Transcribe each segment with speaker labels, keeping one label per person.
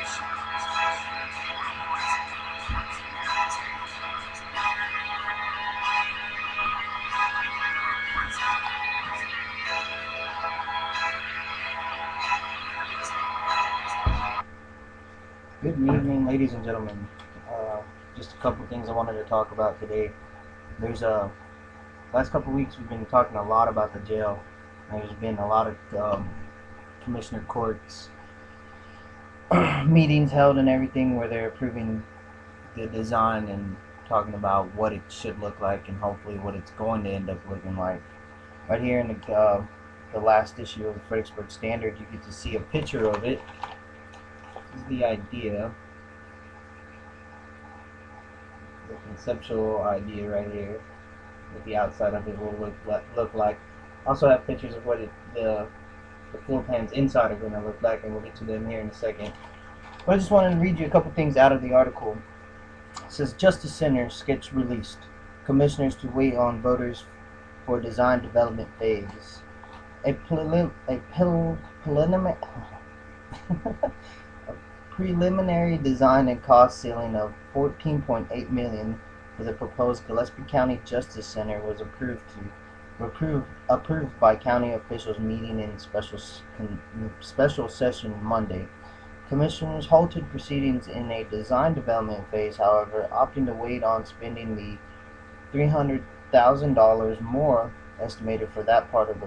Speaker 1: Good evening, ladies and gentlemen. Just a couple things I wanted to talk about today. Last couple weeks we've been talking a lot about the jail. There's been a lot of commissioner courts meetings held and everything where they're approving the design and talking about what it should look like and hopefully what it's going to end up looking like. Right here in the last issue of the Fredericksburg Standard, you get to see a picture of it. This is the idea. The conceptual idea right here, what the outside of it will look like. Also have pictures of what the floor plans inside are going to look like, and we'll get to them here in a second. But I just wanted to read you a couple things out of the article. It says, Justice Center sketch released. Commissioners to wait on voters for design development phase. A preliminary design and cost ceiling of $14.8 million for the proposed Gillespie County Justice Center was approved by county officials meeting in special session Monday. Commissioners halted proceedings in a design development phase, however, opting to wait on spending the $300,000 more estimated for that part of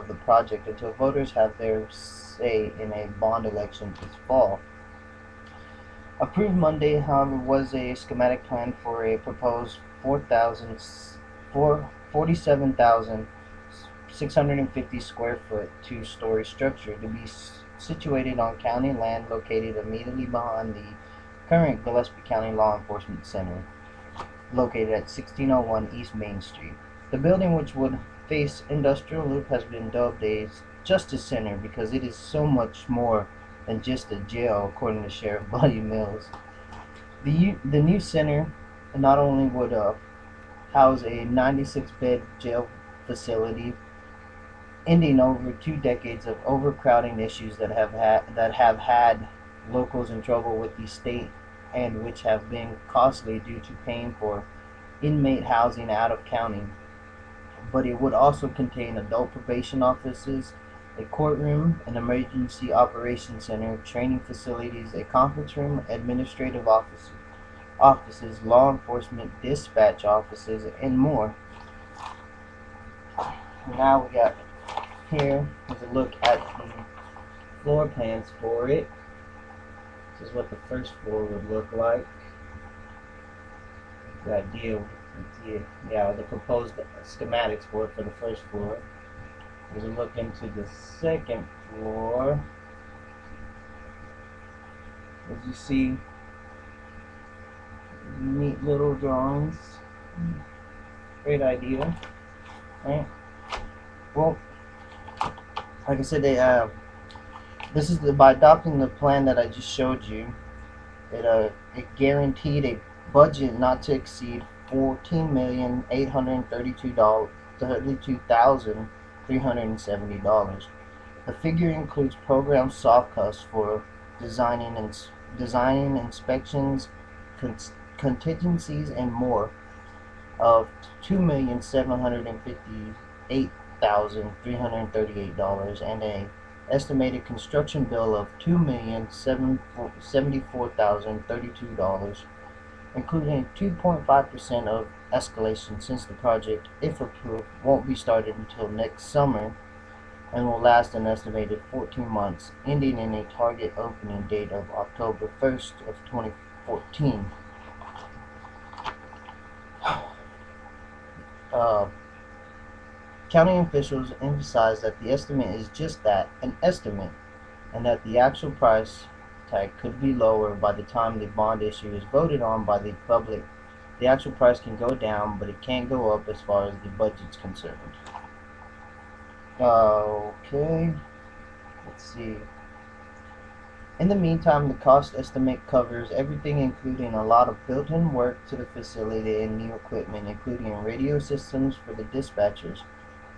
Speaker 1: the project until voters have their say in a bond election this fall. Approved Monday, however, was a schematic plan for a proposed 47,650 square foot two-story structure to be situated on county land located immediately behind the current Gillespie County Law Enforcement Center, located at 1601 East Main Street. The building, which would face Industrial Loop, has been dubbed a Justice Center because it is so much more than just a jail, according to Sheriff Buddy Mills. The new center not only would house a 96-bed jail facility, ending over 2 decades of overcrowding issues that have had locals in trouble with the state and which have been costly due to paying for inmate housing out of county. But it would also contain adult probation offices, a courtroom, an emergency operations center, training facilities, a conference room, administrative offices, law enforcement dispatch offices, and more. Now we got here is a look at the floor plans for it. This is what the first floor would look like. The idea, the proposed schematics for it for the first floor. As we look into the second floor, as you see, neat little drawings. Great idea, right? Well, like I said, this is by adopting the plan that I just showed you, it guaranteed a budget not to exceed $14,832,370. The figure includes program soft costs for designing, inspections, contingencies, and more of $2,758,338 and a estimated construction bill of $2,074,032, including 2.5% of escalation since the project, if approved, won't be started until next summer and will last an estimated 14 months, ending in a target opening date of October 1st of 2014. County officials emphasize that the estimate is just that, an estimate, and that the actual price tag could be lower by the time the bond issue is voted on by the public. The actual price can go down, but it can't go up as far as the budget's concerned. Okay, let's see. In the meantime, the cost estimate covers everything, including a lot of built-in work to the facility and new equipment, including radio systems for the dispatchers.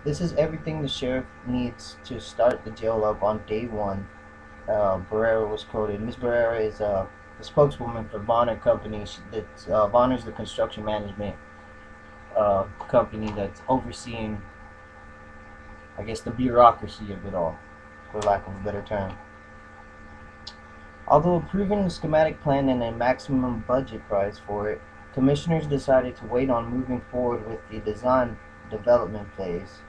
Speaker 1: This is everything the sheriff needs to start the jail up on day one. Barrera was quoted. Ms. Barrera is the spokeswoman for Bonner Company. Bonner's the construction management company that's overseeing, I guess, the bureaucracy of it all, for lack of a better term. Although approving the schematic plan and a maximum budget price for it, commissioners decided to wait on moving forward with the design development phase.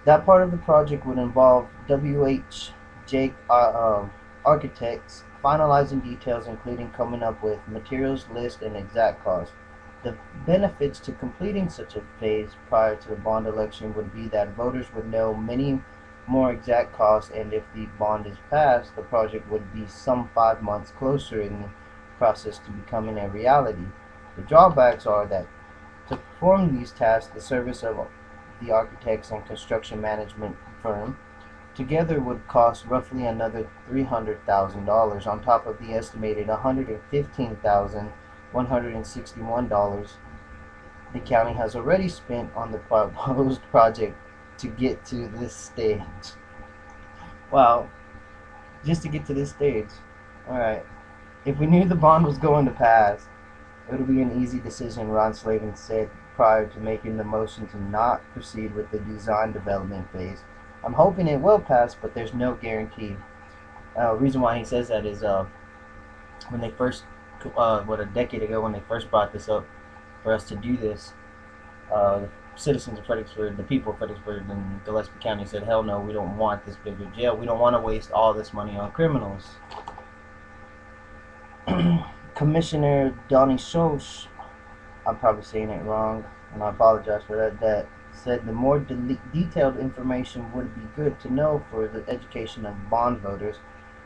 Speaker 1: That part of the project would involve WHJ architects finalizing details, including coming up with materials list and exact cost. The benefits to completing such a phase prior to the bond election would be that voters would know many more exact costs, and if the bond is passed, the project would be some 5 months closer in the process to becoming a reality. The drawbacks are that to perform these tasks, the service of the architects and construction management firm together would cost roughly another $300,000 on top of the estimated $115,161 the county has already spent on the proposed project to get to this stage. Wow, just to get to this stage. Alright, if we knew the bond was going to pass, it would be an easy decision, Ron Slavin said prior to making the motion to not proceed with the design development phase. I'm hoping it will pass, but there's no guarantee. Reason why he says that is when they first, a decade ago, when they first brought this up for us to do this, the citizens of Fredericksburg, the people of Fredericksburg and Gillespie County said, hell no, we don't want this bigger jail. We don't want to waste all this money on criminals. Commissioner Donnie Schoch, I'm probably saying it wrong, and I apologize for that said the more detailed information would be good to know for the education of bond voters.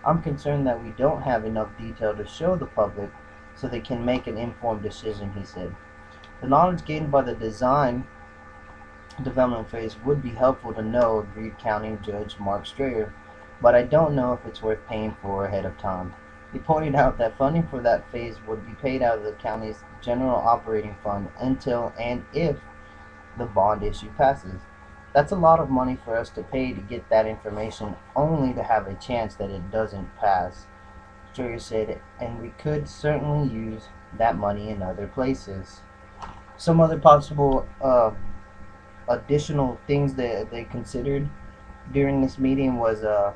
Speaker 1: I'm concerned that we don't have enough detail to show the public so they can make an informed decision, he said. The knowledge gained by the design development phase would be helpful to know, agreed County Judge Mark Strayer, but I don't know if it's worth paying for ahead of time. He pointed out that funding for that phase would be paid out of the county's general operating fund until and if the bond issue passes. That's a lot of money for us to pay to get that information, only to have a chance that it doesn't pass, Strayer said, and we could certainly use that money in other places. Some other possible additional things that they considered during this meeting was a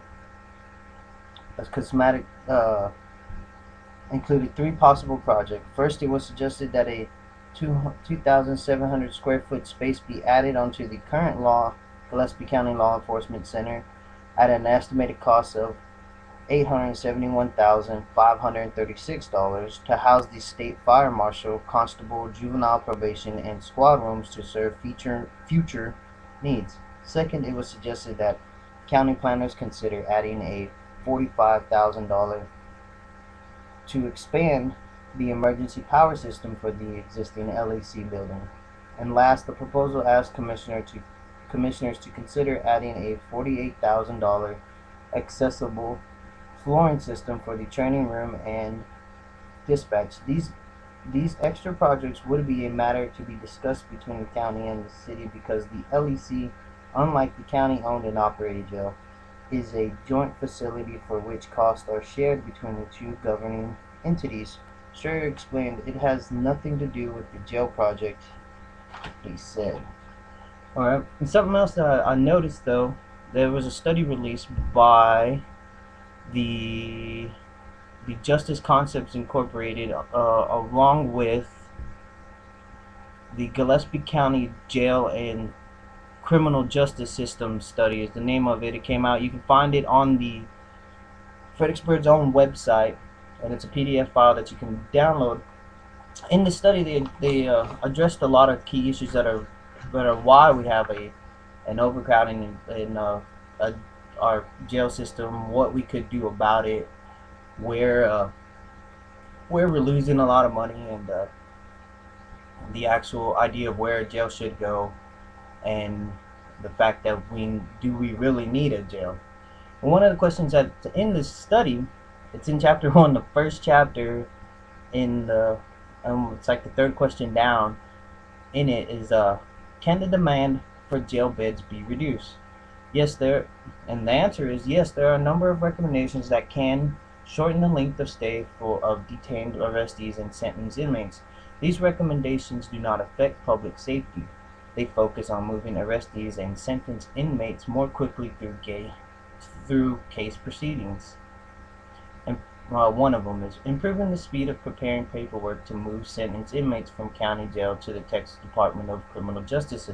Speaker 1: cosmetic included 3 possible projects. First, it was suggested that a 2,700 square foot space be added onto the current Gillespie County Law Enforcement Center at an estimated cost of $871,536 to house the state fire marshal, constable, juvenile probation, and squad rooms to serve future needs. Second, it was suggested that county planners consider adding a $45,000 to expand the emergency power system for the existing LAC building. And last, the proposal asked commissioners to consider adding a $48,000 accessible flooring system for the training room and dispatch. These extra projects would be a matter to be discussed between the county and the city because the LEC, unlike the county-owned and operated jail, is a joint facility for which costs are shared between the 2 governing entities. Strayer explained it has nothing to do with the jail project, he said. Alright, and something else that I noticed though, there was a study released by the Justice Concepts Incorporated along with the Gillespie County Jail and Criminal Justice System Study is the name of it. It came out. You can find it on the Fredericksburg's own website, and it's a PDF file that you can download. In the study, they addressed a lot of key issues that are why we have an overcrowding in our jail system, what we could do about it, where we're losing a lot of money, and the actual idea of where a jail should go, and the fact that we really need a jail. And one of the questions that in this study, it's in chapter 1, the first chapter, in the it's like the 3rd question down in it is can the demand for jail beds be reduced? Yes, and the answer is yes, there are a number of recommendations that can shorten the length of stay of detained arrestees and sentenced inmates. These recommendations do not affect public safety. They focus on moving arrestees and sentenced inmates more quickly through case proceedings. And one of them is improving the speed of preparing paperwork to move sentenced inmates from county jail to the Texas Department of Criminal Justice,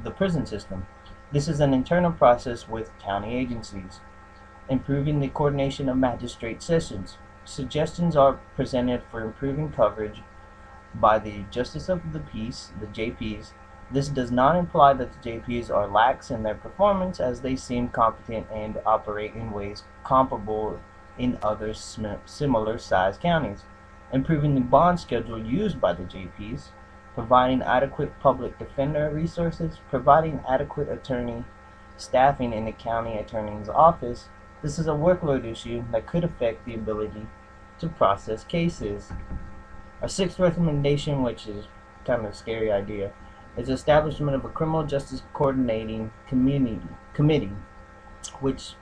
Speaker 1: the prison system. This is an internal process with county agencies. Improving the coordination of magistrate sessions. Suggestions are presented for improving coverage by the Justice of the Peace, the JPs. This does not imply that the JPs are lax in their performance, as they seem competent and operate in ways comparable in other similar sized counties. Improving the bond schedule used by the JPs, providing adequate public defender resources, providing adequate attorney staffing in the county attorney's office. This is a workload issue that could affect the ability to process cases. Our sixth recommendation, which is kind of a scary idea, is the establishment of a criminal justice coordinating committee, which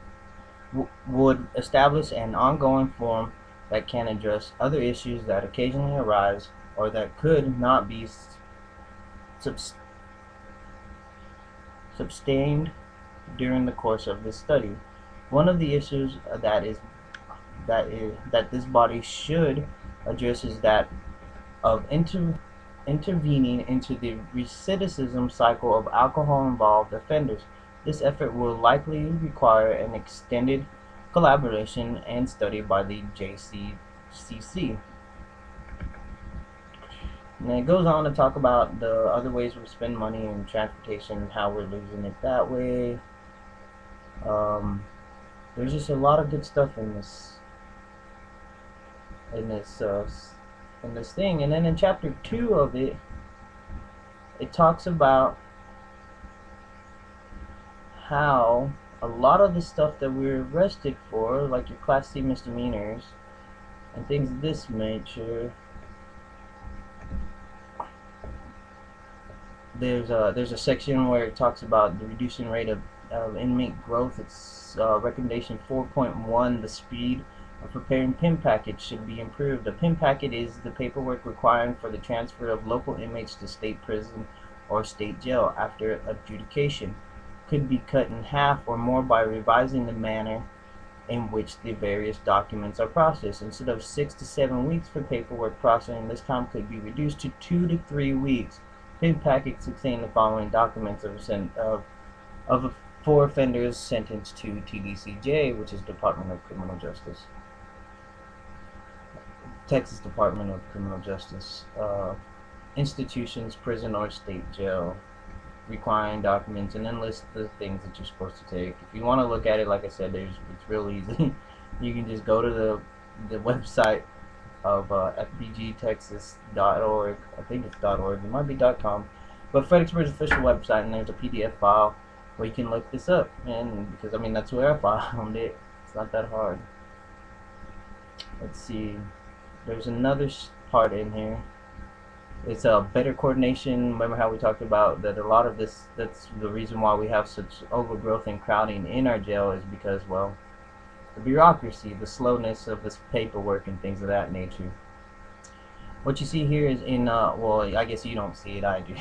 Speaker 1: would establish an ongoing forum that can address other issues that occasionally arise or that could not be sustained during the course of this study. One of the issues that this body should address is that of intervening into the recidivism cycle of alcohol-involved offenders. This effort will likely require an extended collaboration and study by the JCCC. And it goes on to talk about the other ways we spend money in transportation and how we're losing it that way. There's just a lot of good stuff in this thing. And then in chapter 2 of it, it talks about how a lot of the stuff that we're arrested for, like your Class C misdemeanors and things of this nature, there's a section where it talks about the reducing rate of inmate growth. It's recommendation 4.1, the speed of preparing PIM package should be improved. A PIM packet is the paperwork required for the transfer of local inmates to state prison or state jail after adjudication. Could be cut in half or more by revising the manner in which the various documents are processed. Instead of 6 to 7 weeks for paperwork processing, this time could be reduced to 2 to 3 weeks. PIM packets contain the following documents for offenders sentenced to TDCJ, which is Department of Criminal Justice. Texas Department of Criminal Justice. Institutions, prison or state jail. Requiring documents, and then list the things that you're supposed to take. If you want to look at it, like I said, it's real easy. You can just go to the website of fbgtexas.org. I think it's .org. It might be .com. But Fredericksburg's official website, and there's a PDF file where you can look this up. And because that's where I found it. It's not that hard. Let's see. There's another part in here. It's a better coordination. Remember how we talked about that a lot of this, that's the reason why we have such overgrowth and crowding in our jail, is because, well, the bureaucracy, the slowness of this paperwork and things of that nature. What you see here is in, well, I guess you don't see it, I do.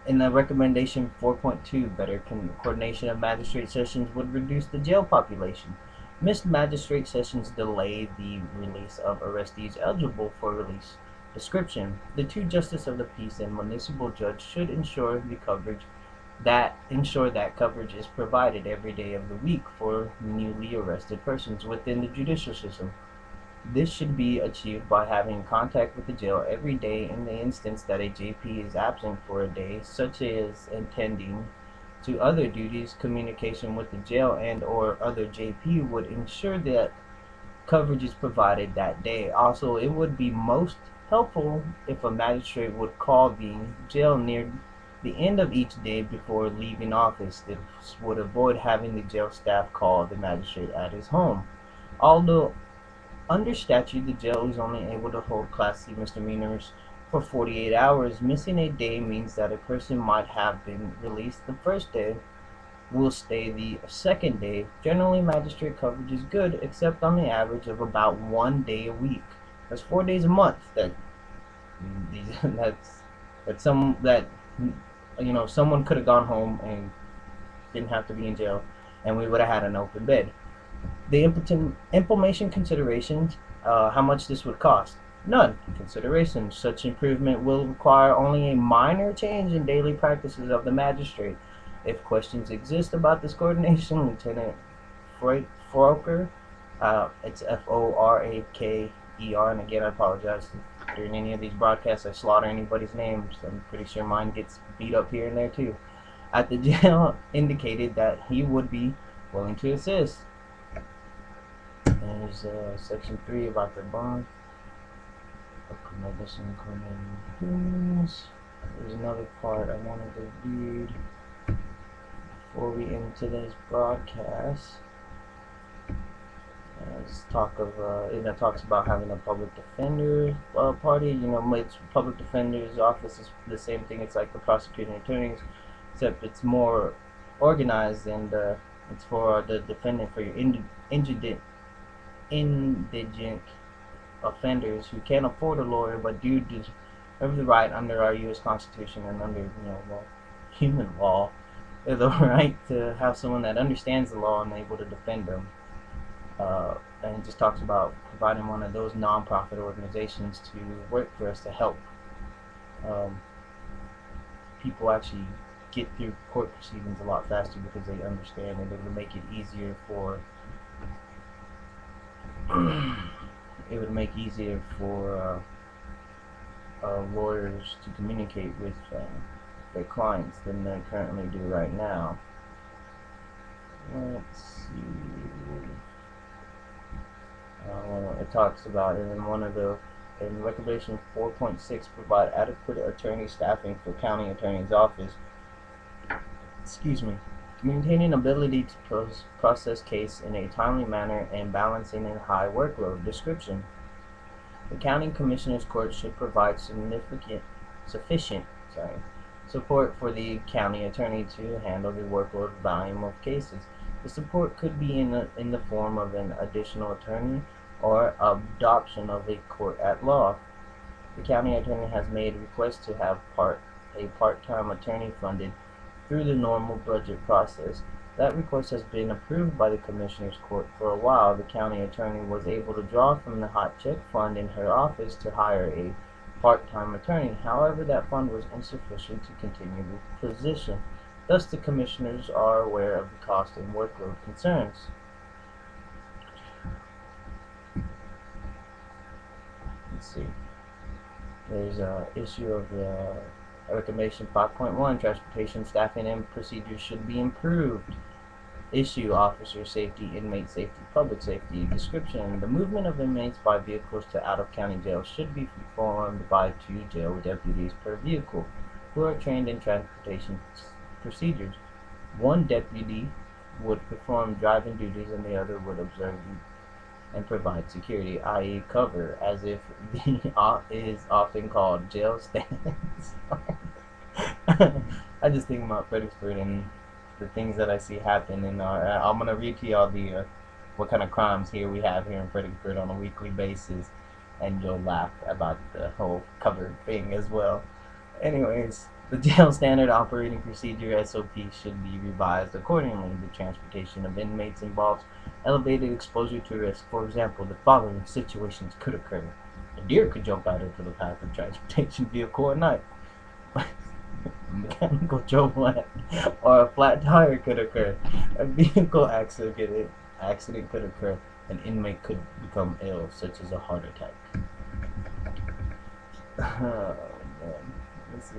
Speaker 1: In the recommendation 4.2, better coordination of magistrate sessions would reduce the jail population. Missed magistrate sessions delay the release of arrestees eligible for release. Description: the two justice of the peace and municipal judge should ensure that coverage is provided every day of the week for newly arrested persons within the judicial system. This should be achieved by having contact with the jail every day in the instance that a JP is absent for a day, such as attending to other duties. Communication with the jail and or other JP would ensure that coverage is provided that day. Also, it would be most helpful if a magistrate would call the jail near the end of each day before leaving office. This would avoid having the jail staff call the magistrate at his home. Although under statute the jail is only able to hold Class C misdemeanors For 48 hours, missing a day means that a person might have been released the first day, will stay the second day. Generally, magistrate coverage is good, except on the average of about 1 day a week. That's 4 days a month. That someone could have gone home and didn't have to be in jail, and we would have had an open bed. The implementation considerations, how much this would cost. None. Considerations. Such improvement will require only a minor change in daily practices of the magistrate. If questions exist about this coordination, Lieutenant Froker, it's Foraker, and again I apologize if during any of these broadcasts I slaughter anybody's names. I'm pretty sure mine gets beat up here and there too. At the jail indicated that he would be willing to assist. There's section 3 about the bond. There's another part I wanted to read before we end today's broadcast. It talks about having a public defender party. It's public defender's office is the same thing. It's like the prosecuting attorneys, except it's more organized, and it's for the defendant, for your indigent offenders who can't afford a lawyer but do deserve the right under our U.S. Constitution and under human law, the right to have someone that understands the law and able to defend them. And it just talks about providing one of those non-profit organizations to work for us to help people actually get through court proceedings a lot faster, because they understand, and it would make it easier for lawyers to communicate with their clients than they currently do right now. Let's see. It talks about it in recommendation 4.6, provide adequate attorney staffing for county attorney's office. Maintaining ability to process case in a timely manner and balancing a high workload. Description. The county commissioner's court should provide sufficient support for the county attorney to handle the workload volume of cases. The support could be in the form of an additional attorney or adoption of a court at law. The county attorney has made requests to have a part-time attorney funded through the normal budget process. That request has been approved by the Commissioner's Court. For a while, the county attorney was able to draw from the hot check fund in her office to hire a part-time attorney. However, that fund was insufficient to continue the position. Thus, the commissioners are aware of the cost and workload concerns. Let's see. There's an issue of the recommendation 5.1, transportation staffing and procedures should be improved. Issue, officer safety, inmate safety, public safety. Description, the movement of inmates by vehicles to out-of-county jails should be performed by 2 jail deputies per vehicle who are trained in transportation procedures. One deputy would perform driving duties and the other would observe and provide security, i.e. cover, as if is often called jail stands. I just think about Fredericksburg and the things that I see happen, and I'm gonna read to y'all the what kind of crimes we have here in Fredericksburg on a weekly basis, and you'll laugh about the whole cover thing as well. Anyways, the jail standard operating procedure (SOP) should be revised accordingly. The transportation of inmates involves elevated exposure to risk. For example, the following situations could occur: a deer could jump out into the path of transportation vehicle at night. Mechanical trouble or a flat tire could occur. A vehicle accident could occur. An inmate could become ill, such as a heart attack. Oh man. Let's see.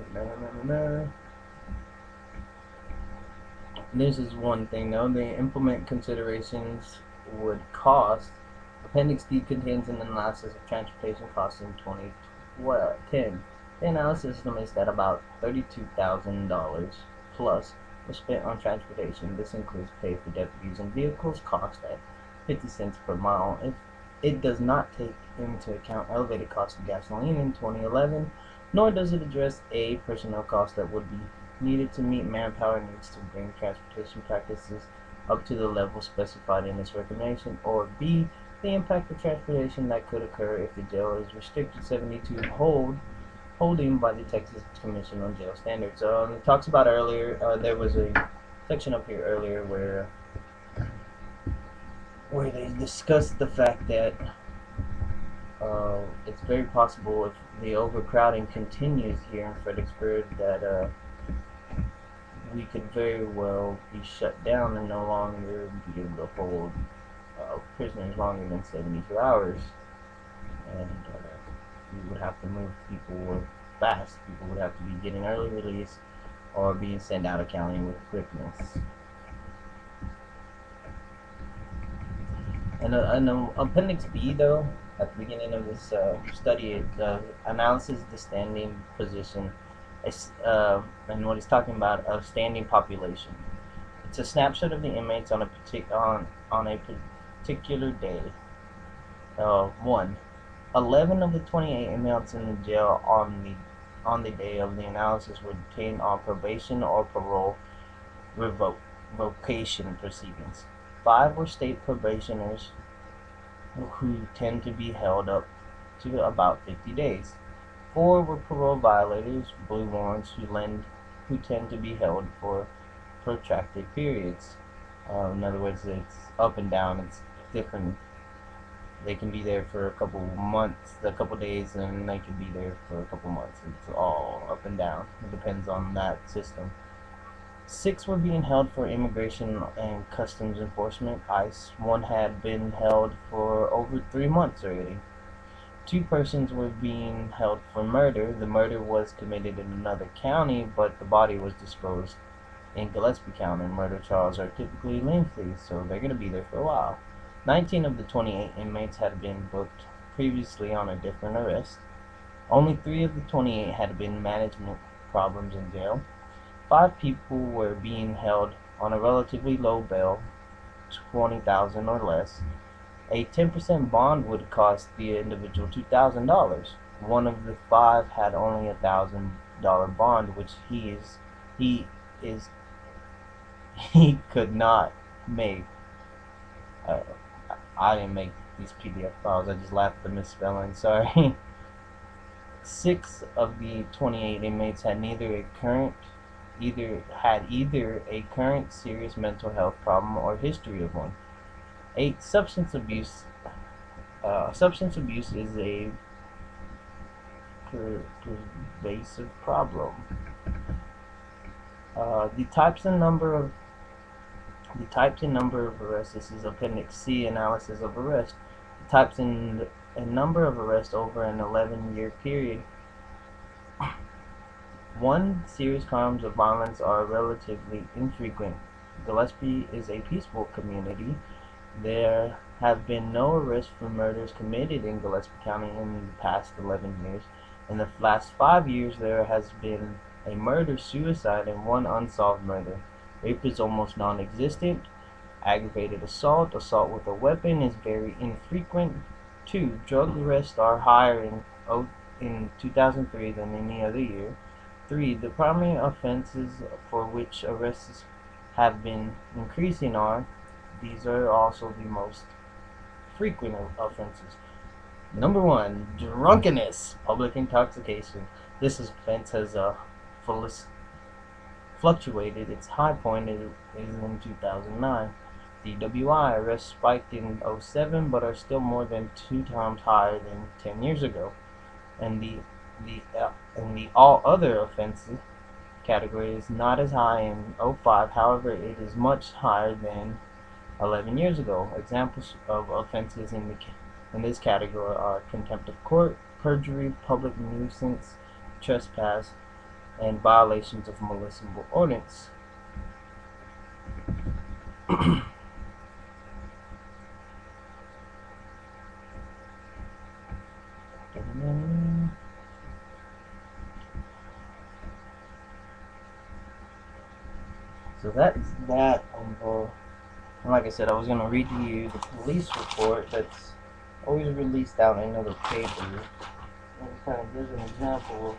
Speaker 1: This is one thing though. The implement considerations would cost. Appendix D contains an analysis of transportation costs in 2010. The analysis estimates that about $32,000 plus was spent on transportation. This includes pay for deputies and vehicles cost at 50 cents per mile. If it does not take into account elevated cost of gasoline in 2011,
Speaker 2: nor does it address A, personnel costs that would be needed to meet manpower needs to bring transportation practices up to the level specified in this recommendation, or B, the impact of transportation that could occur if the jail is restricted 72 holding by the Texas Commission on Jail Standards. It talks about earlier, there was a section up here earlier where they discussed the fact that it's very possible if the overcrowding continues here in Fredericksburg that we could very well be shut down and no longer be able to hold prisoners longer than 72 hours. And we would have to move people fast. People would have to be getting early release or being sent out of county with quickness. And Appendix B, though, at the beginning of this study, it analyzes the standing position, and what he's talking about, a standing population. It's a snapshot of the inmates on a particular day. 1. 11 of the 28 inmates in the jail on the day of the analysis were detained on probation or parole revocation proceedings. 5 were state probationers who tend to be held up to about 50 days. 4 were parole violators, blue warrants, who tend to be held for protracted periods. In other words, it's up and down. It's different. They can be there for a couple months, a couple days, and they can be there for a couple months. It's all up and down. It depends on that system. 6 were being held for immigration and customs enforcement, ICE. 1 had been held for over 3 months already. 2 persons were being held for murder. The murder was committed in another county, but the body was disposed in Gillespie County. Murder trials are typically lengthy, so they're going to be there for a while. 19 of the 28 inmates had been booked previously on a different arrest. Only 3 of the 28 had been management problems in jail. 5 people were being held on a relatively low bail, $20,000 or less. A 10% bond would cost the individual $2,000. 1 of the 5 had only a $1,000 bond, which he could not make. I didn't make these PDF files. I just laughed at the misspelling. Sorry. 6 of the 28 inmates had either a current serious mental health problem or history of one. 8. Substance abuse. Substance abuse is a pervasive problem. The types and number of arrests. This is Appendix C, analysis of arrest. The types and number of arrests over an 11-year period. 1. Serious crimes of violence are relatively infrequent. Gillespie is a peaceful community. There have been no arrests for murders committed in Gillespie County in the past 11 years. In the last 5 years, there has been a murder, suicide, and 1 unsolved murder. Rape is almost non-existent. Aggravated assault with a weapon is very infrequent. 2. Drug arrests are higher in 2003 than any other year. 3. The primary offenses for which arrests have been increasing these are also the most frequent offenses. Number 1, drunkenness, public intoxication. This offense has fluctuated. Its high point is in 2009. DWI arrests spiked in 2007, but are still more than 2 times higher than 10 years ago. And the all other offenses category is not as high in 2005. However, it is much higher than 11 years ago. Examples of offenses in this category are contempt of court, perjury, public nuisance, trespass, and violations of municipal ordinance. So that's that. And like I said, I was going to read to you the police report that's always released out in another paper. It kind of gives an example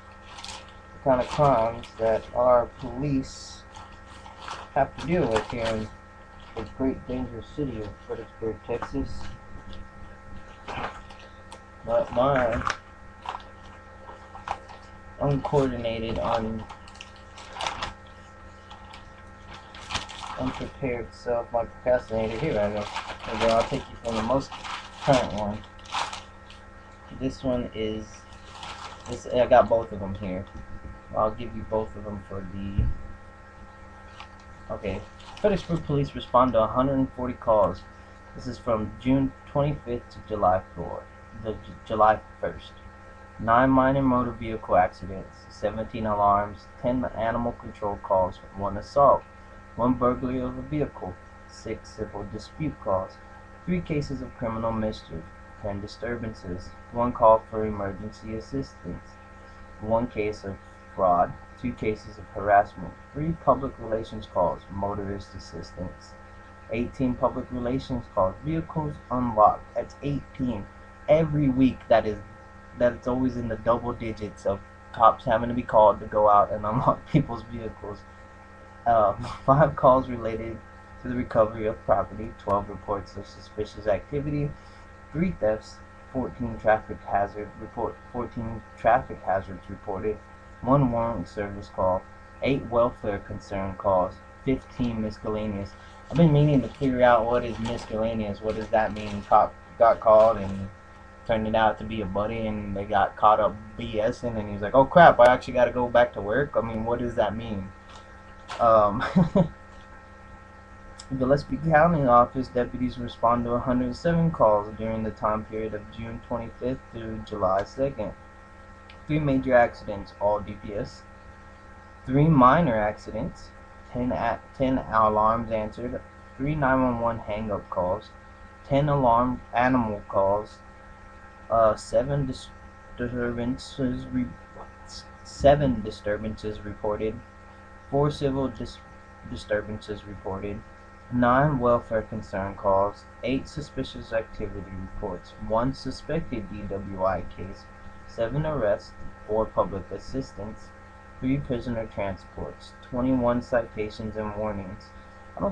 Speaker 1: kind of crimes that our police have to deal with here in the great dangerous city of Fredericksburg, Texas. But my uncoordinated, unprepared self, my procrastinator, here I go. Okay, I'll take you from the most current one. This one is, I got both of them here. I'll give you both of them for the, okay. Fredericksburg police respond to 140 calls. This is from June 25th to July 1st. 9 minor motor vehicle accidents, 17 alarms, 10 animal control calls, 1 assault, 1 burglary of a vehicle, 6 civil dispute calls, 3 cases of criminal mischief, 10 disturbances, 1 call for emergency assistance, 1 case of fraud, 2 cases of harassment, 3 public relations calls, motorist assistance, 18 public relations calls, vehicles unlocked. That's 18 every week. That's always in the double digits of cops having to be called to go out and unlock people's vehicles. 5 calls related to the recovery of property, 12 reports of suspicious activity, 3 thefts, 14 traffic hazards reported, 1 warrant service call, 8 welfare concern calls, 15 miscellaneous. I've been meaning to figure out what is miscellaneous. What does that mean? Cop got called and turned it out to be a buddy, and they got caught up BSing, and he's like, "Oh crap! I actually got to go back to work." I mean, what does that mean? Gillespie County office deputies respond to 107 calls during the time period of June 25th through July 2nd. 3 major accidents, all DPS. 3 minor accidents, 10 alarms answered, 3 911 hang-up calls, 10 alarm animal calls, 7 disturbances reported, 4 civil disturbances reported, 9 welfare concern calls, 8 suspicious activity reports, 1 suspected DWI case, 7 arrests, 4 public assistance, 3 prisoner transports, 21 citations and warnings. How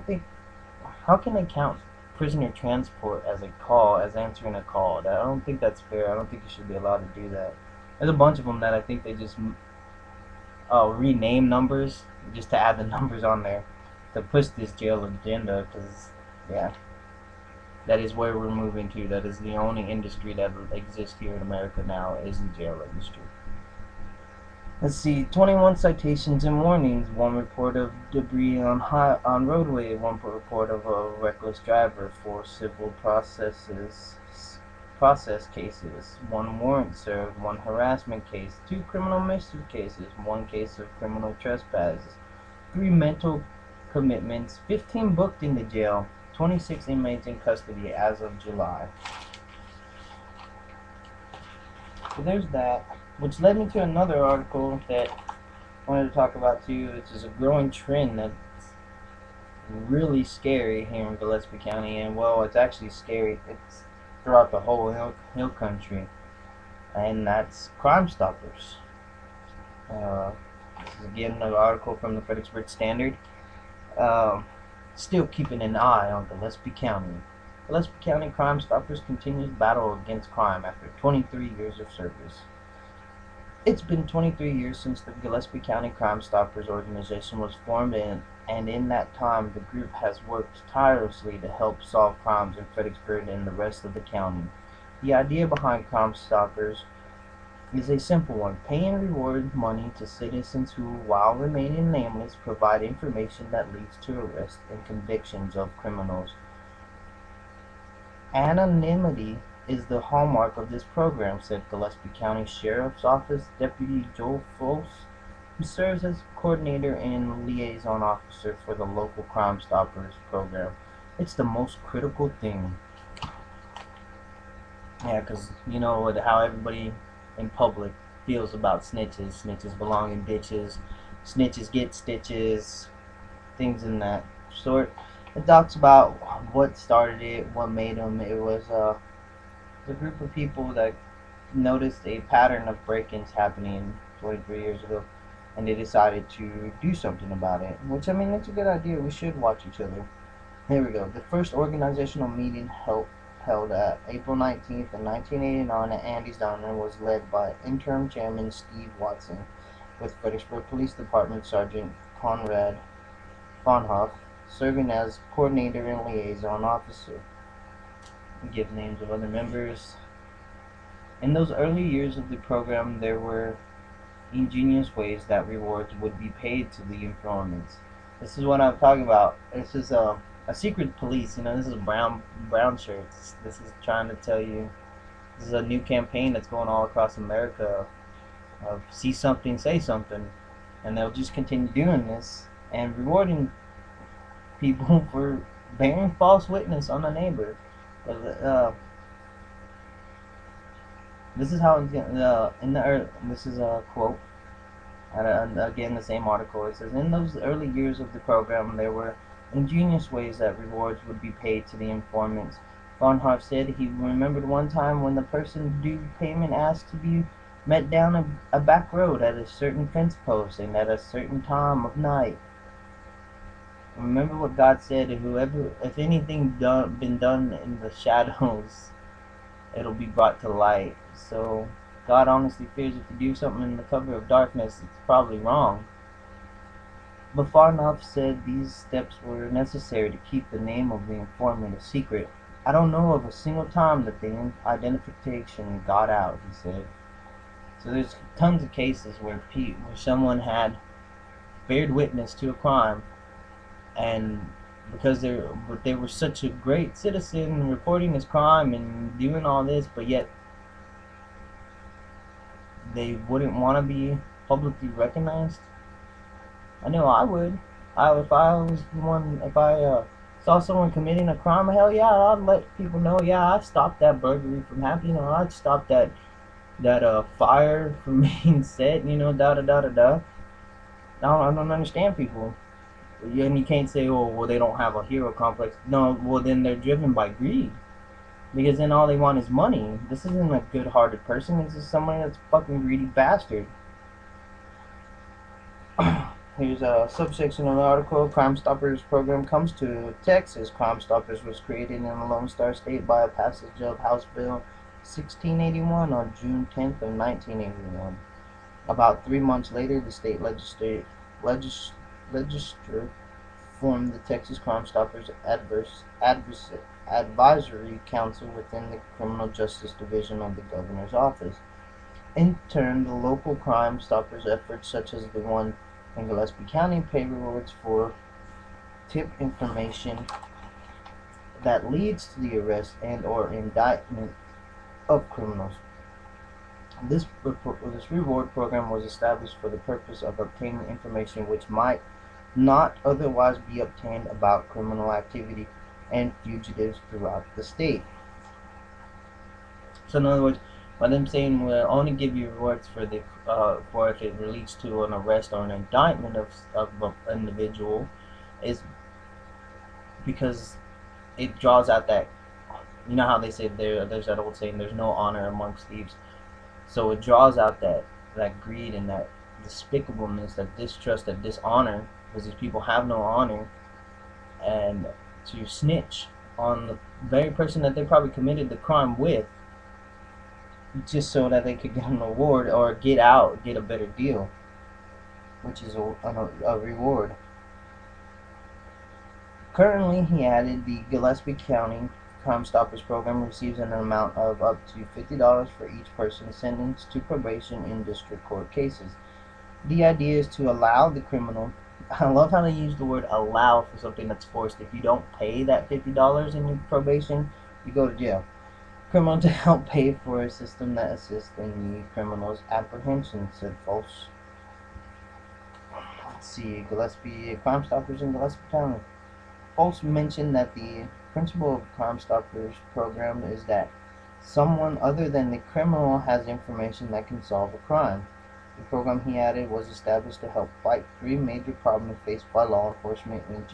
Speaker 1: can they count prisoner transport as a call, as answering a call? I don't think that's fair. I don't think you should be allowed to do that. There's a bunch of them that I think they just rename numbers just to add the numbers on there to push this jail agenda, because, yeah, that is where we're moving to. That is the only industry that exists here in America now, is the jail industry. Let's see, 21 citations and warnings, 1 report of debris on roadway, 1 report of a reckless driver, 4 civil process cases, 1 warrant served, 1 harassment case, 2 criminal mischief cases, 1 case of criminal trespass, 3 mental commitments, 15 booked into jail, 26 inmates in custody as of July. So there's that, which led me to another article that I wanted to talk about too, which is a growing trend that's really scary here in Gillespie County, and well, it's actually scary. It's throughout the whole hill country, and that's Crime Stoppers. This is again an article from the Fredericksburg Standard. Still keeping an eye on Gillespie County. Gillespie County Crime Stoppers continues battle against crime after 23 years of service. It's been 23 years since the Gillespie County Crime Stoppers organization was formed, and in that time the group has worked tirelessly to help solve crimes in Fredericksburg and the rest of the county. The idea behind Crime Stoppers is a simple one: pay and reward money to citizens who, while remaining nameless, provide information that leads to arrest and convictions of criminals. Anonymity is the hallmark of this program, said Gillespie County Sheriff's Office Deputy Joel Foss, who serves as coordinator and liaison officer for the local Crime Stoppers program. It's the most critical thing. Yeah, because you know how everybody in public feels about snitches. Snitches belong in ditches. Snitches get stitches. Things in that sort. It talks about what started it, what made them. It was a group of people that noticed a pattern of break-ins happening 23 years ago. and they decided to do something about it. Which, I mean, it's a good idea. We should watch each other. Here we go. The first organizational meeting held at April 19th, 1989 at Andy's Diner was led by interim chairman Steve Watson, with Fredericksburg Police Department Sergeant Conrad Bonhoff serving as coordinator and liaison officer. We give names of other members. In those early years of the program, there were ingenious ways that rewards would be paid to the informants. This is what I'm talking about. This is a secret police. This is brown shirts. This is trying to tell you. This is a new campaign that's going all across America of see something, say something, and they'll just continue doing this and rewarding people for bearing false witness on a neighbor. This is how this is a quote. And again, the same article. It says, in those early years of the program, there were ingenious ways that rewards would be paid to the informants. Bonhoff said he remembered one time when the person due payment asked to be met down a back road at a certain fence post and at a certain time of night. Remember what God said, if anything been done in the shadows, it'll be brought to light. So God honestly fears if you do something in the cover of darkness, it's probably wrong. But Farnoff said these steps were necessary to keep the name of the informant a secret. I don't know of a single time that the identification got out, he said. So there's tons of cases where someone had bared witness to a crime, and because they were such a great citizen reporting this crime and doing all this, but yet they wouldn't want to be publicly recognized. I know I would. If I saw someone committing a crime, hell yeah, I'd let people know. Yeah, I stopped that burglary from happening. I'd stop that fire from being set. Da da da da da. I don't understand people. And you can't say, oh, well, they don't have a hero complex. No, well, then they're driven by greed. Because then all they want is money. This isn't a good-hearted person. This is somebody that's a fucking greedy bastard. Here's a subsection of the article. Crime Stoppers program comes to Texas. Crime Stoppers was created in the Lone Star State by a passage of House Bill 1681 on June 10th of 1981. About 3 months later, the state legislature formed the Texas Crime Stoppers Advisory Council within the Criminal Justice Division of the Governor's Office. In turn, the local Crime Stoppers efforts, such as the one in Gillespie County, pay rewards for tip information that leads to the arrest and or indictment of criminals. This reward program was established for the purpose of obtaining information which might not otherwise be obtained about criminal activity and fugitives throughout the state. So in other words, by them saying we'll only give you rewards for if it leads to an arrest or an indictment of an individual, is because it draws out that, how they say there's that old saying, there's no honor amongst thieves. So it draws out that greed and that despicableness, that distrust, that dishonor, because these people have no honor, and to snitch on the very person that they probably committed the crime with, just so that they could get an award or get a better deal, which is a reward. Currently, he added, the Gillespie County Crime Stoppers program receives an amount of up to $50 for each person sentenced to probation in district court cases. The idea is to allow the criminal, I love how they use the word allow for something that's forced. If you don't pay that $50 in your probation, you go to jail. Criminal to help pay for a system that assists in the criminal's apprehension, said False. Let's see, Gillespie Crime Stoppers in Gillespie County. False mentioned that the principle of Crime Stoppers program is that someone other than the criminal has information that can solve a crime. The program, he added, was established to help fight 3 major problems faced by law enforcement in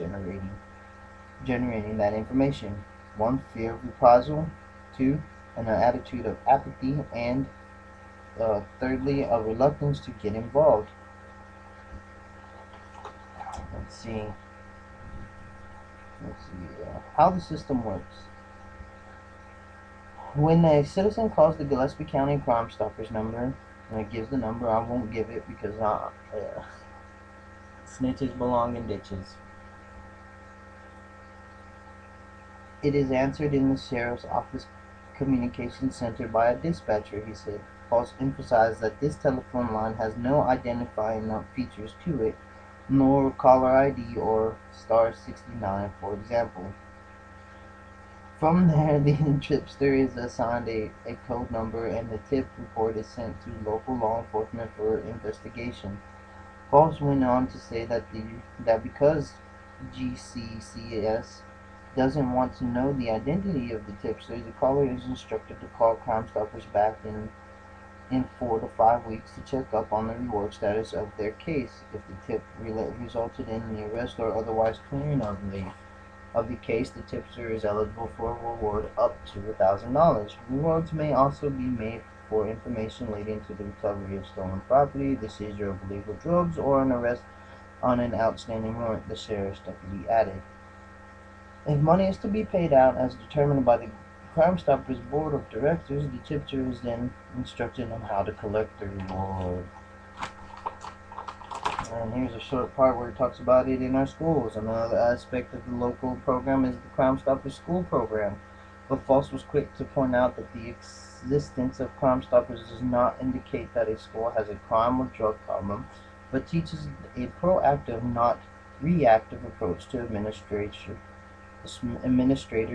Speaker 1: generating that information. 1, fear of reprisal. 2, an attitude of apathy. And thirdly, a reluctance to get involved. see. Let's see how the system works. When a citizen calls the Gillespie County Crime Stoppers number, and it gives the number, I won't give it because
Speaker 2: snitches belong in ditches.
Speaker 1: It is answered in the sheriff's office communication center by a dispatcher, he said. False emphasized that this telephone line has no identifying features to it, nor caller ID or star 69, for example. From there, the tipster is assigned a code number and the tip report is sent to local law enforcement for investigation. Falls went on to say that because GCCS doesn't want to know the identity of the tipster, the caller is instructed to call Crime Stoppers back in 4 to 5 weeks to check up on the reward status of their case. If the tip resulted in the arrest or otherwise clearing of the case, the tipster is eligible for a reward up to $1,000. Rewards may also be made for information leading to the recovery of stolen property, the seizure of illegal drugs, or an arrest on an outstanding warrant, the sheriff's deputy added. If money is to be paid out as determined by the Crime Stoppers Board of Directors, the tipster is then instructed on how to collect the reward. And here's a short part where it talks about it in our schools. Another aspect of the local program is the Crime Stoppers school program. But False was quick to point out that the existence of Crime Stoppers does not indicate that a school has a crime or drug problem, but teaches a proactive, not reactive approach to administrators,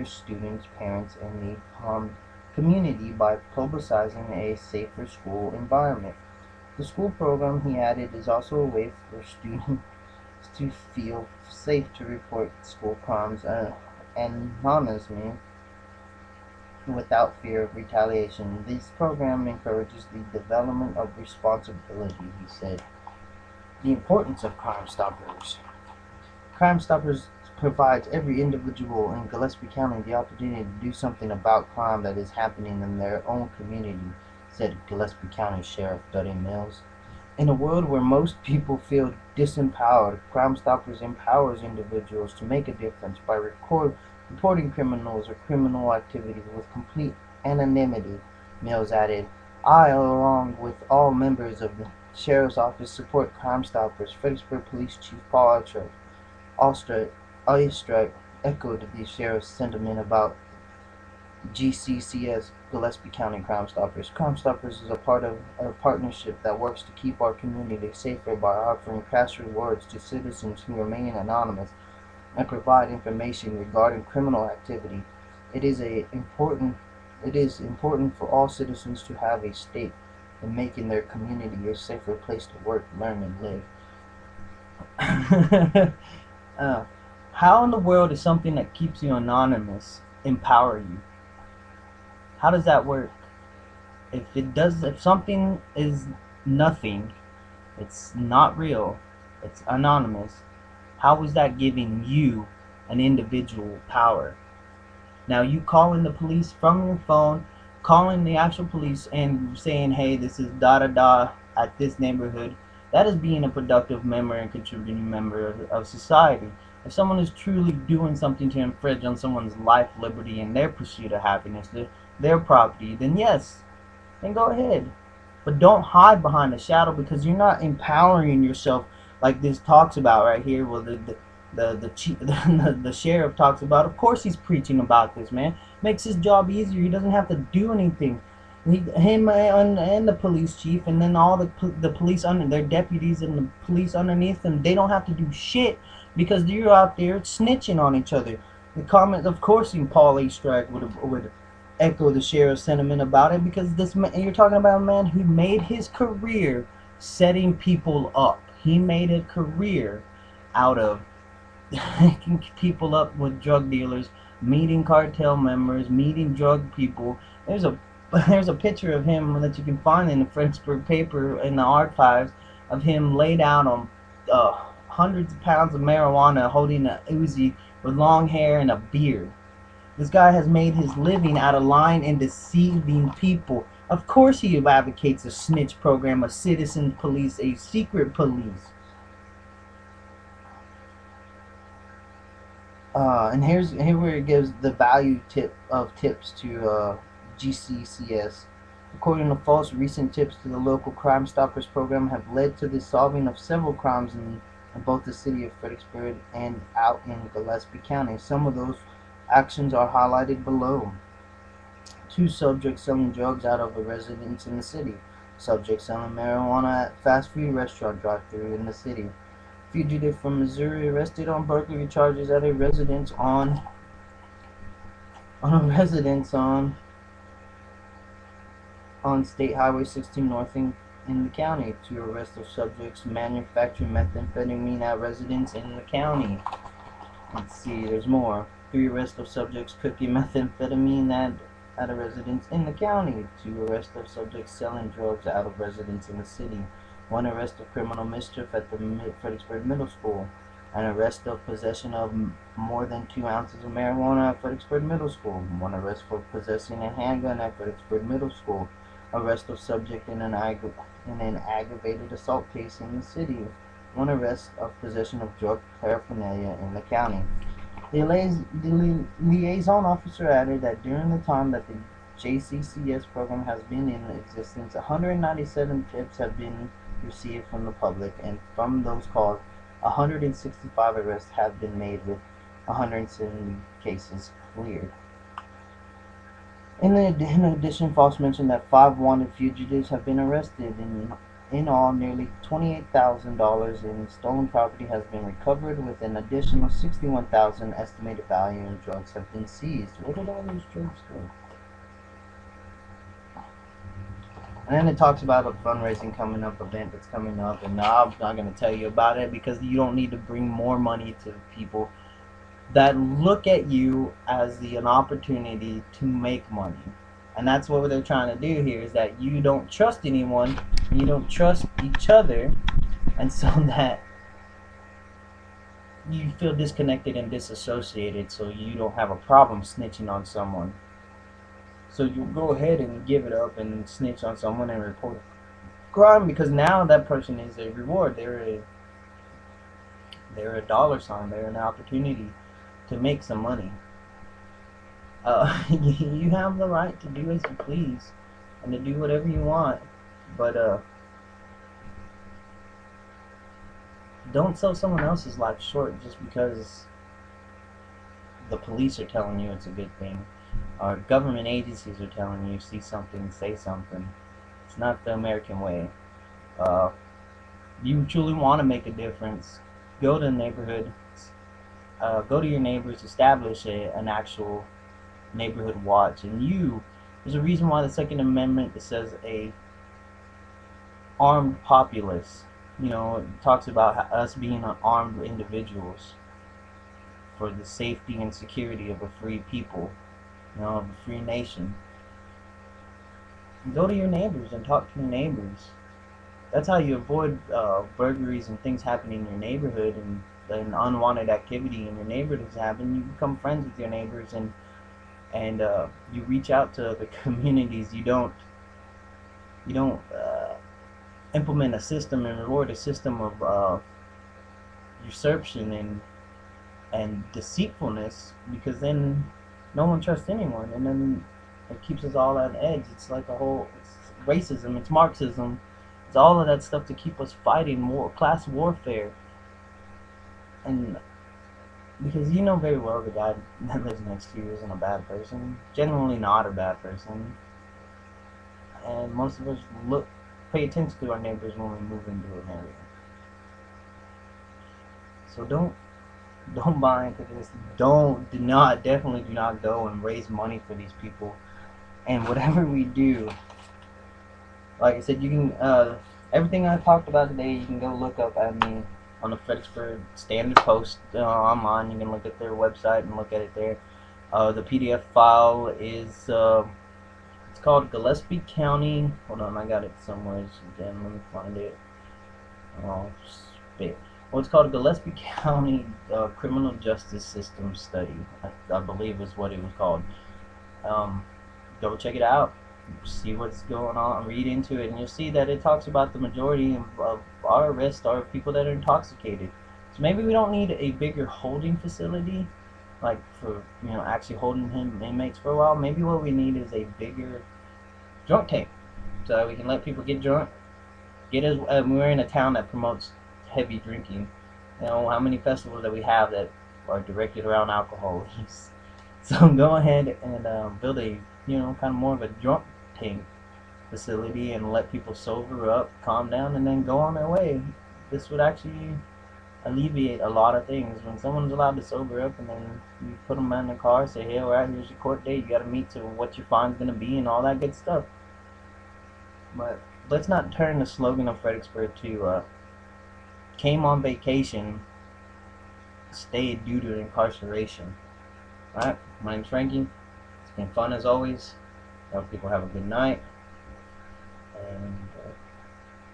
Speaker 1: students, parents, and the community by publicizing a safer school environment. The school program, he added, is also a way for students to feel safe to report school crimes anonymously without fear of retaliation. This program encourages the development of responsibility, he said. The importance of Crime Stoppers. Crime Stoppers provides every individual in Gillespie County the opportunity to do something about crime that is happening in their own community, said Gillespie County Sheriff Duddy Mills. In a world where most people feel disempowered, Crime Stoppers empowers individuals to make a difference by reporting criminals or criminal activities with complete anonymity, Mills added. I, along with all members of the Sheriff's Office, support Crime Stoppers. Fredericksburg Police Chief Paul Oistrakh echoed the sheriff's sentiment about GCCS, Gillespie County Crime Stoppers. Crime Stoppers is a part of a partnership that works to keep our community safer by offering cash rewards to citizens who remain anonymous and provide information regarding criminal activity. It is important for all citizens to have a stake in making their community a safer place to work, learn, and live. How in the world is something that keeps you anonymous empower you? How does that work? If something is nothing, it's not real, it's anonymous, how is that giving you an individual power? Now you calling the police from your phone, calling the actual police and saying, hey, this is da da da at this neighborhood, that is being a productive member and contributing member of society. If someone is truly doing something to infringe on someone's life, liberty, and their pursuit of happiness, their property, then yes, then go ahead. But don't hide behind a shadow, because you're not empowering yourself like this talks about right here. Well, the sheriff talks about. Of course, he's preaching about this, man. Makes his job easier. He doesn't have to do anything. Him and the police chief, and then all the police under their deputies and the police underneath them, they don't have to do shit because you're out there snitching on each other. The comment, of course, Paul Oistrakh would echo the sheriff's sentiment about it, because you're talking about a man who made his career setting people up. He made a career out of hooking people up with drug dealers, meeting cartel members, meeting drug people. There's a picture of him that you can find in the Fredericksburg paper in the archives of him laid out on hundreds of pounds of marijuana, holding a Uzi with long hair and a beard. This guy has made his living out of lying and deceiving people. Of course he advocates a snitch program, a citizen police, a secret police. And here where it gives the value tips to GCCS. According to False, recent tips to the local Crime Stoppers program have led to the solving of several crimes in both the city of Fredericksburg and out in Gillespie County. Some of those actions are highlighted below. 2 subjects selling drugs out of a residence in the city. Subject selling marijuana at fast food restaurant drive-thru in the city. Fugitive from Missouri arrested on burglary charges at a residence on State Highway 16 North in the county. 2 arrests of subjects manufacturing methamphetamine at residence in the county. Let's see, there's more. 3 arrests of subjects cooking methamphetamine at a residence in the county. 2 arrests of subjects selling drugs out of residence in the city. 1 arrest of criminal mischief at the Fredericksburg Middle School. An arrest of possession of more than 2 ounces of marijuana at Fredericksburg Middle School. 1 arrest for possessing a handgun at Fredericksburg Middle School. Arrest of subject in an aggravated assault case in the city. 1 arrest of possession of drug paraphernalia in the county. The liaison officer added that during the time that the JCCS program has been in existence, 197 tips have been received from the public, and from those calls, 165 arrests have been made with 170 cases cleared. In addition, Foss mentioned that 5 wanted fugitives have been arrested. In all, nearly $28,000 in stolen property has been recovered, with an additional $61,000 estimated value in drugs have been seized. Where did all these drugs go? And then it talks about a fundraising event that's coming up, and I'm not going to tell you about it because you don't need to bring more money to people that look at you as an opportunity to make money. And that's what they're trying to do here, is that you don't trust anyone, and you don't trust each other, and so that you feel disconnected and disassociated, so you don't have a problem snitching on someone. So you go ahead and give it up and snitch on someone and report crime, because now that person is a reward. They're a dollar sign. They're an opportunity to make some money. You have the right to do as you please and to do whatever you want, but don't sell someone else's life short just because the police are telling you it's a good thing, or government agencies are telling you see something, say something. It's not the American way. You truly want to make a difference, go to the neighborhood, go to your neighbors, establish an actual neighborhood watch. And there's a reason why the Second Amendment says a armed populace. It talks about us being armed individuals for the safety and security of a free people, of a free nation. Go to your neighbors and talk to your neighbors. That's how you avoid burglaries and things happening in your neighborhood, and unwanted activity in your neighborhood is happening. You become friends with your neighbors, and you reach out to the communities. You don't implement a system and reward a system of usurpation and deceitfulness, because then no one trusts anyone, and then it keeps us all at edge. It's like it's racism, it's Marxism, it's all of that stuff to keep us fighting class warfare. And because you know very well the guy that lives next to you isn't a bad person, generally not a bad person, and most of us pay attention to our neighbors when we move into an area. So don't buy into this. Definitely do not go and raise money for these people. And whatever we do, like I said, you can everything I talked about today, you can go look up at me on the Fredericksburg Standard Post online. You can look at their website and look at it there. The PDF file is it's called Gillespie County. Hold on, I got it somewhere. Again, let me find it. Oh, spit. Well, it's called Gillespie County Criminal Justice System Study. I believe is what it was called. Go check it out. See what's going on. Read into it, and you'll see that it talks about the majority of our arrests are people that are intoxicated. So maybe we don't need a bigger holding facility.
Speaker 2: like for actually holding him inmates for a while. Maybe what we need is a bigger drunk tank so that we can let people get drunk. We're in a town that promotes heavy drinking. How many festivals that we have that are directed around alcohol use. So go ahead and build a kind of more of a drunk tank facility and let people sober up, calm down, and then go on their way. This would actually alleviate a lot of things. When someone's allowed to sober up and then you put them in the car, say, hey, all right, here's your court date. You got to meet to what your fine's going to be and all that good stuff. But let's not turn the slogan of Fredericksburg to came on vacation, stayed due to incarceration. Alright, my name's Frankie. It's been fun as always. I hope people have a good night. And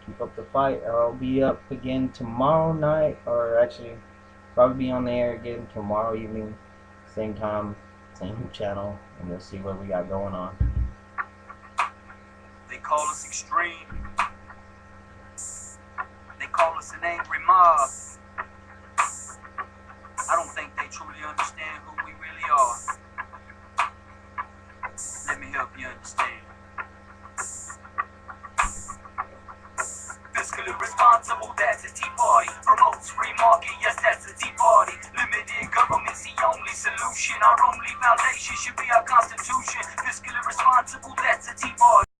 Speaker 2: keep up the fight. I'll be up again tomorrow night, or actually probably be on the air again tomorrow evening, same time, same channel, and we'll see what we got going on.
Speaker 3: They call us extreme. They call us an angry mob. I don't think they truly understand who we really are. Let me help you understand. Fiscally responsible, that's a Tea Party. Promotes free market, yes, that's a Tea Party. Limited government's the only solution. Our only foundation should be our Constitution. Fiscally responsible, that's a Tea Party.